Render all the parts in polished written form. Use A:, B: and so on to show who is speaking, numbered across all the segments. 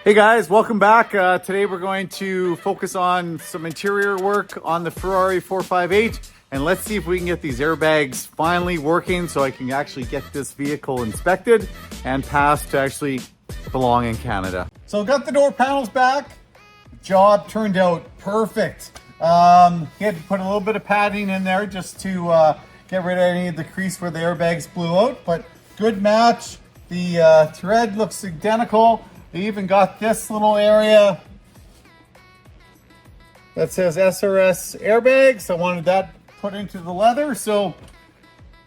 A: Hey guys, welcome back. Today we're going to focus on some interior work on the Ferrari 458, and let's see if we can get these airbags finally working so I can actually get this vehicle inspected and passed to actually belong in Canada. So got the door panels back. Job turned out perfect. He had to put a little bit of padding in there just to get rid of any of the crease where the airbags blew out, but good match. The thread looks identical. They even got this little area that says SRS airbags. I wanted that put into the leather. So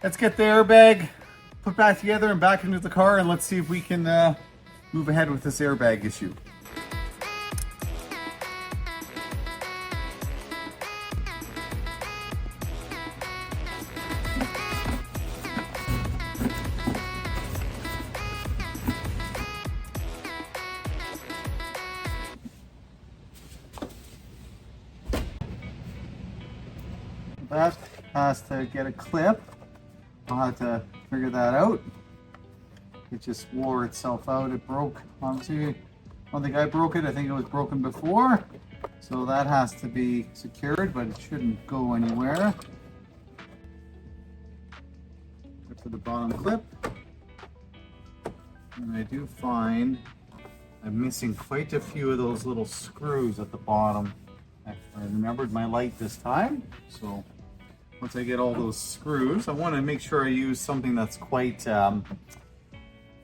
A: let's get the airbag put back together and back into the car, and let's see if we can move ahead with this airbag issue. That has to get a clip. I'll have to figure that out. It just wore itself out. It broke. Obviously, I don't think I broke it. I think it was broken before. So that has to be secured, but it shouldn't go anywhere. Go to the bottom clip. And I do find I'm missing quite a few of those little screws at the bottom. I remembered my light this time, so once I get all those screws, I want to make sure I use something that's quite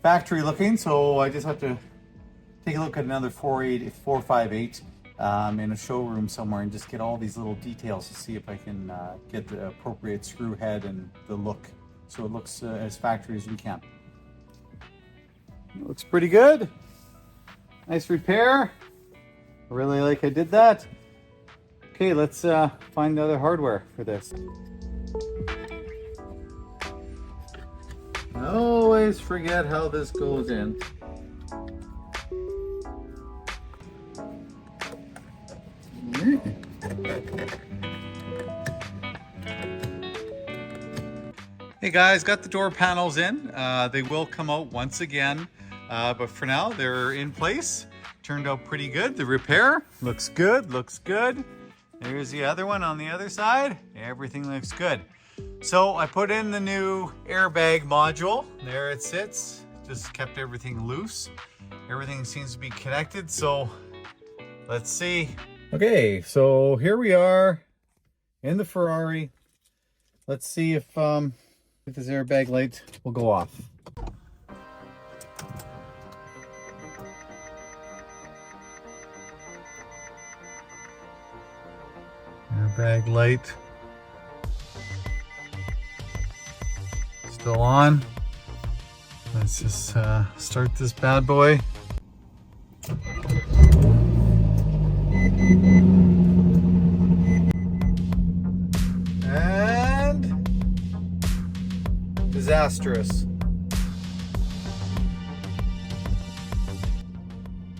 A: factory looking, so I just have to take a look at another 458 in a showroom somewhere and just get all these little details to see if I can get the appropriate screw head and the look so it looks as factory as we can. It looks pretty good. Nice repair. I really like I did that. Okay, let's find the other hardware for this. I always forget how this goes in. Hey guys, got the door panels in. They will come out once again, but for now they're in place. Turned out pretty good. The repair looks good, looks good. There's the other one on the other side. Everything looks good. So I put in the new airbag module. There it sits. Just kept everything loose. Everything seems to be connected. So let's see. Okay, so here we are in the Ferrari. Let's see if this airbag light will go off. Airbag light still on. Let's just start this bad boy. And disastrous.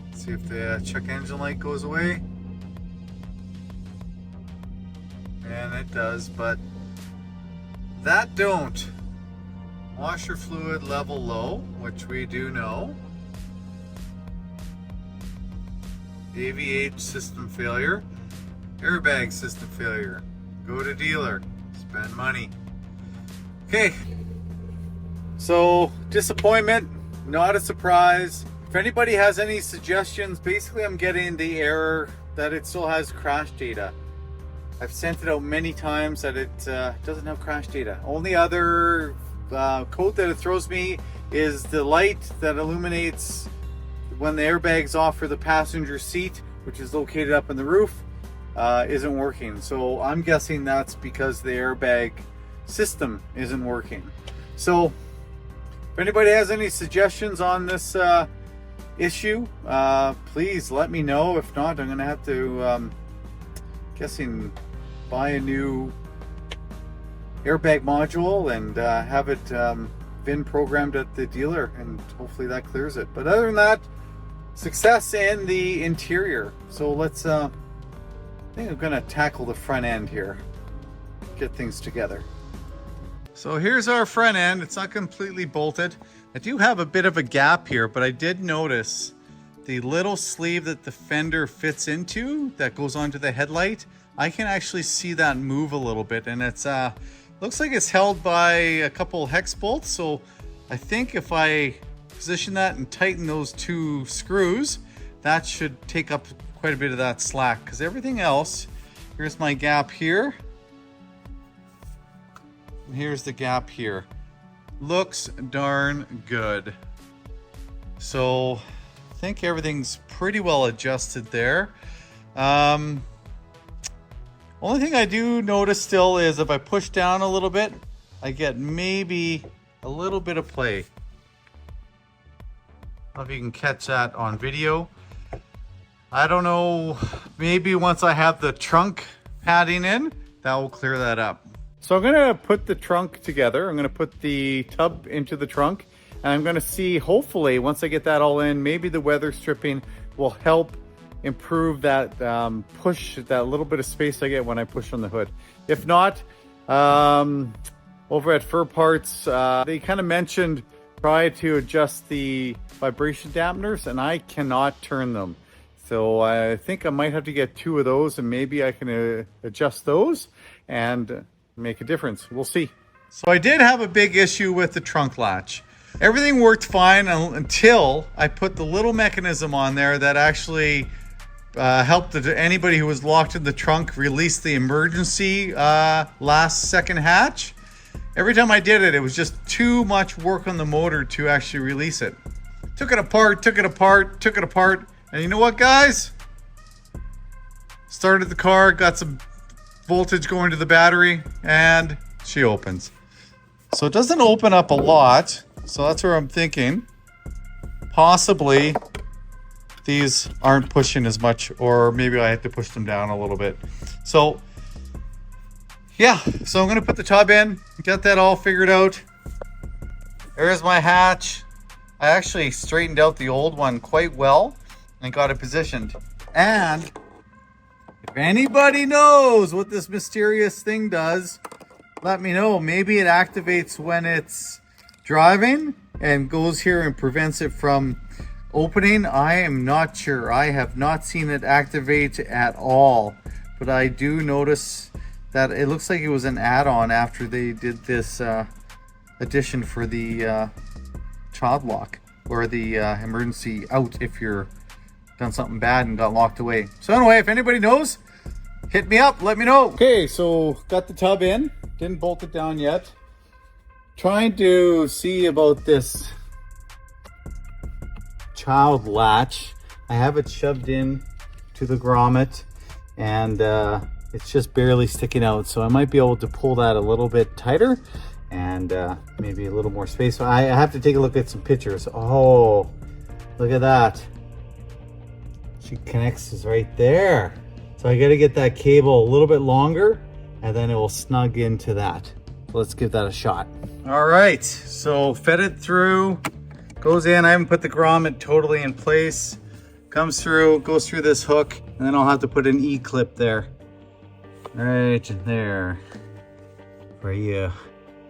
A: Let's see if the check engine light goes away. And it does, but that don't. Washer fluid level low, which we do know. AVH system failure. Airbag system failure. Go to dealer. Spend money. Okay. So, disappointment, not a surprise. If anybody has any suggestions, basically I'm getting the error that it still has crash data. I've sent it out many times that it doesn't have crash data. Only other code that it throws me is the light that illuminates when the airbag's off for the passenger seat, which is located up in the roof, isn't working. So I'm guessing that's because the airbag system isn't working. So if anybody has any suggestions on this issue, please let me know. If not, I'm going to have to, guessing, buy a new airbag module and have it been programmed at the dealer, and hopefully that clears it. But other than that, success in the interior. So let's I think I'm gonna tackle the front end here, get things together. So here's our front end. It's not completely bolted. I do have a bit of a gap here, but I did notice the little sleeve that the fender fits into that goes onto the headlight, I can actually see that move a little bit, and it's looks like it's held by a couple hex bolts. So I think if I position that and tighten those 2 screws, that should take up quite a bit of that slack, because everything else, here's my gap here, and here's the gap here, looks darn good. So I think everything's pretty well adjusted there. Only thing I do notice still is if I push down a little bit, I get maybe a little bit of play. I don't know if you can catch that on video. I don't know, maybe once I have the trunk padding in, that will clear that up. So I'm gonna put the trunk together. I'm gonna put the tub into the trunk, and I'm gonna see, hopefully, once I get that all in, maybe the weather stripping will help improve that push, that little bit of space I get when I push on the hood. If not, over at Fur Parts, they kind of mentioned try to adjust the vibration dampeners, and I cannot turn them. So I think I might have to get 2 of those, and maybe I can adjust those and make a difference. We'll see. So I did have a big issue with the trunk latch. Everything worked fine until I put the little mechanism on there that actually helped anybody who was locked in the trunk release the emergency last second hatch. Every time I did it, it was just too much work on the motor to actually release it. Took it apart, and you know what, guys? Started the car, got some voltage going to the battery, and she opens. So it doesn't open up a lot, so that's where I'm thinking possibly these aren't pushing as much, or maybe I have to push them down a little bit. So yeah, so I'm gonna put the tub in, get that all figured out. There's my hatch. I actually straightened out the old one quite well and got it positioned. And if anybody knows what this mysterious thing does, let me know. Maybe it activates when it's driving and goes here and prevents it from opening. I am not sure. I have not seen it activate at all, but I do notice that it looks like it was an add-on after they did this addition for the child lock, or the emergency out if you're done something bad and got locked away. So anyway, if anybody knows, hit me up, let me know. Okay, so got the tub in, didn't bolt it down yet. Trying to see about this child latch. I have it shoved in to the grommet, and it's just barely sticking out, so I might be able to pull that a little bit tighter and maybe a little more space. So I have to take a look at some pictures. Oh, look at that. She connects is right there. So I got to get that cable a little bit longer, and then it will snug into that. Let's give that a shot. All right, so fed it through, goes in. I haven't put the grommet totally in place. Comes through, goes through this hook, and then I'll have to put an E-clip there. Right there for you.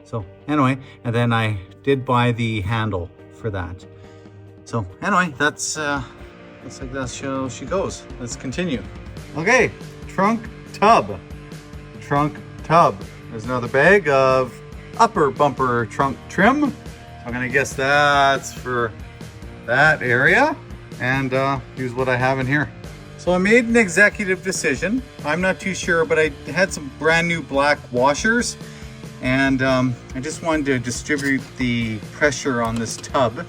A: So anyway, and then I did buy the handle for that. So anyway, that's looks like that's how she goes. Let's continue. Okay, trunk tub. Trunk tub. There's another bag of upper bumper trunk trim. I'm gonna guess that's for that area, and here's what I have in here. So I made an executive decision. I'm not too sure, but I had some brand new black washers, and I just wanted to distribute the pressure on this tub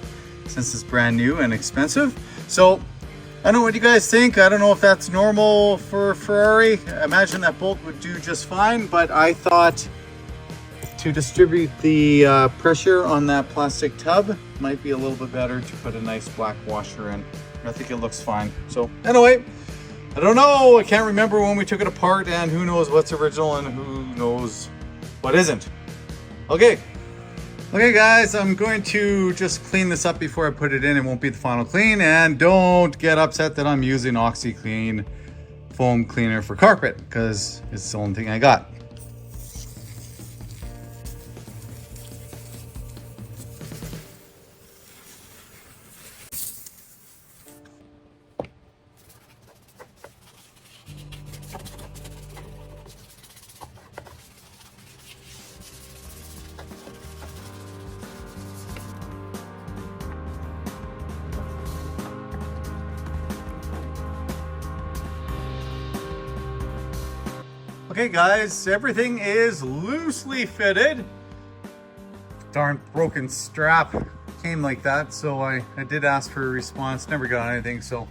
A: since it's brand new and expensive. So I don't know what you guys think. I don't know if that's normal for Ferrari. I imagine that bolt would do just fine, but I thought to distribute the pressure on that plastic tub might be a little bit better to put a nice black washer in. I think it looks fine. So anyway, I don't know. I can't remember when we took it apart, and who knows what's original and who knows what isn't. Okay, guys, I'm going to just clean this up before I put it in. It won't be the final clean, and don't get upset that I'm using OxiClean foam cleaner for carpet, because it's the only thing I got. Okay guys, everything is loosely fitted. Darn broken strap came like that, so I did ask for a response, never got anything, so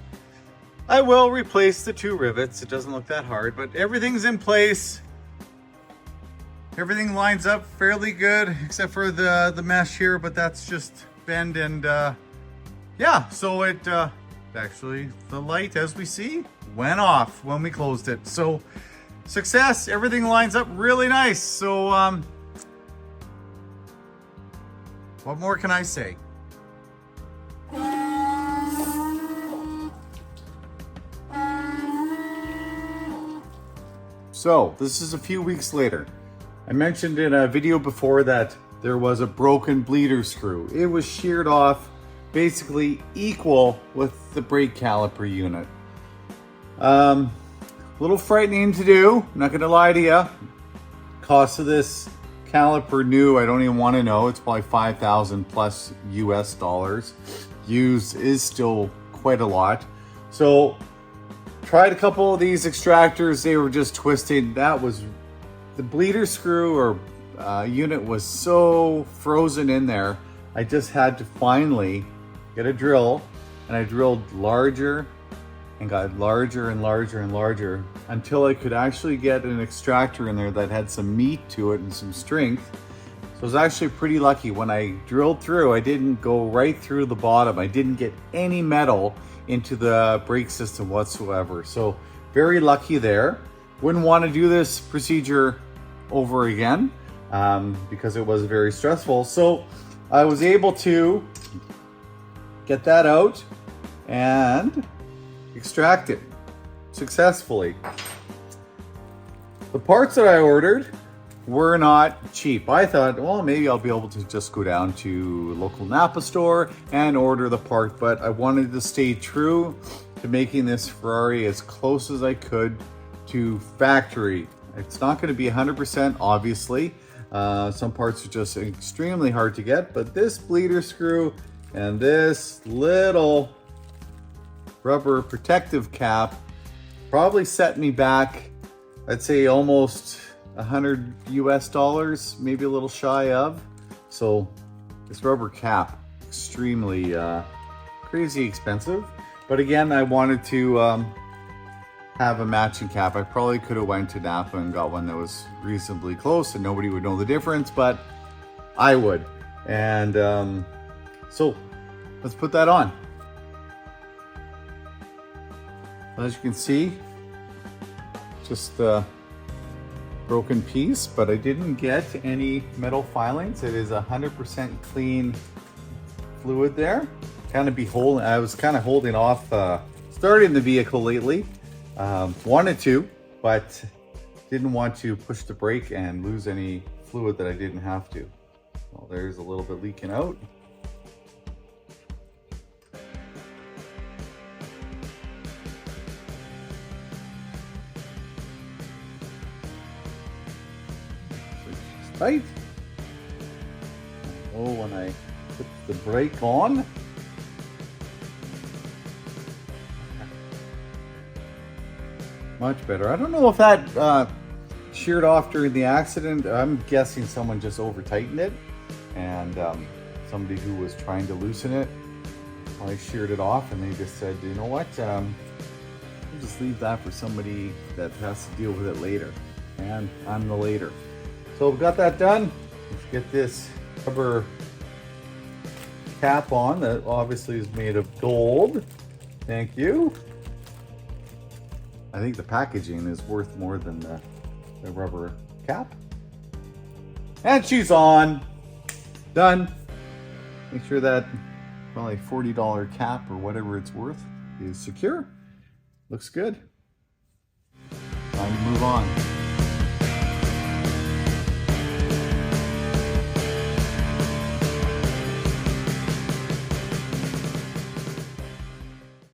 A: I will replace the 2 rivets. It doesn't look that hard, but everything's in place. Everything lines up fairly good, except for the mesh here, but that's just bend and yeah, so it actually, the light, as we see, went off when we closed it. So success, everything lines up really nice. So what more can I say? So this is a few weeks later. I mentioned in a video before that there was a broken bleeder screw. It was sheared off basically equal with the brake caliper unit. A little frightening to do, I'm not gonna lie to you. Cost of this caliper new, I don't even want to know. It's probably 5,000 plus US dollars. Used is still quite a lot. So tried a couple of these extractors, they were just twisted. That was, the bleeder screw or unit was so frozen in there. I just had to finally get a drill, and I drilled larger and got larger and larger and larger until I could actually get an extractor in there that had some meat to it and some strength. So I was actually pretty lucky. When I drilled through, I didn't go right through the bottom. I didn't get any metal into the brake system whatsoever. So very lucky there. Wouldn't want to do this procedure over again because it was very stressful. So I was able to get that out and extract it successfully. The parts that I ordered were not cheap. I thought, well, maybe I'll be able to just go down to a local Napa store and order the part, but I wanted to stay true to making this Ferrari as close as I could to factory. It's not going to be 100%, obviously. Some parts are just extremely hard to get, but this bleeder screw and this little rubber protective cap probably set me back, I'd say almost 100 US dollars, maybe a little shy of. So this rubber cap, extremely crazy expensive. But again, I wanted to have a matching cap. I probably could have went to Napa and got one that was reasonably close and nobody would know the difference, but I would. And so let's put that on. As you can see, just a broken piece, but I didn't get any metal filings. It is 100% clean fluid there. I was kind of holding off starting the vehicle lately. Wanted to, but didn't want to push the brake and lose any fluid that I didn't have to. Well, there's a little bit leaking out. Tight. Oh, when I put the brake on, much better. I don't know if that sheared off during the accident. I'm guessing someone just over tightened it, and somebody who was trying to loosen it probably sheared it off, and they just said, you know what, we'll just leave that for somebody that has to deal with it later, and I'm the later. So we've got that done. Let's get this rubber cap on that obviously is made of gold. Thank you. I think the packaging is worth more than the rubber cap. And she's on. Done. Make sure that probably $40 cap or whatever it's worth is secure. Looks good. Time to move on.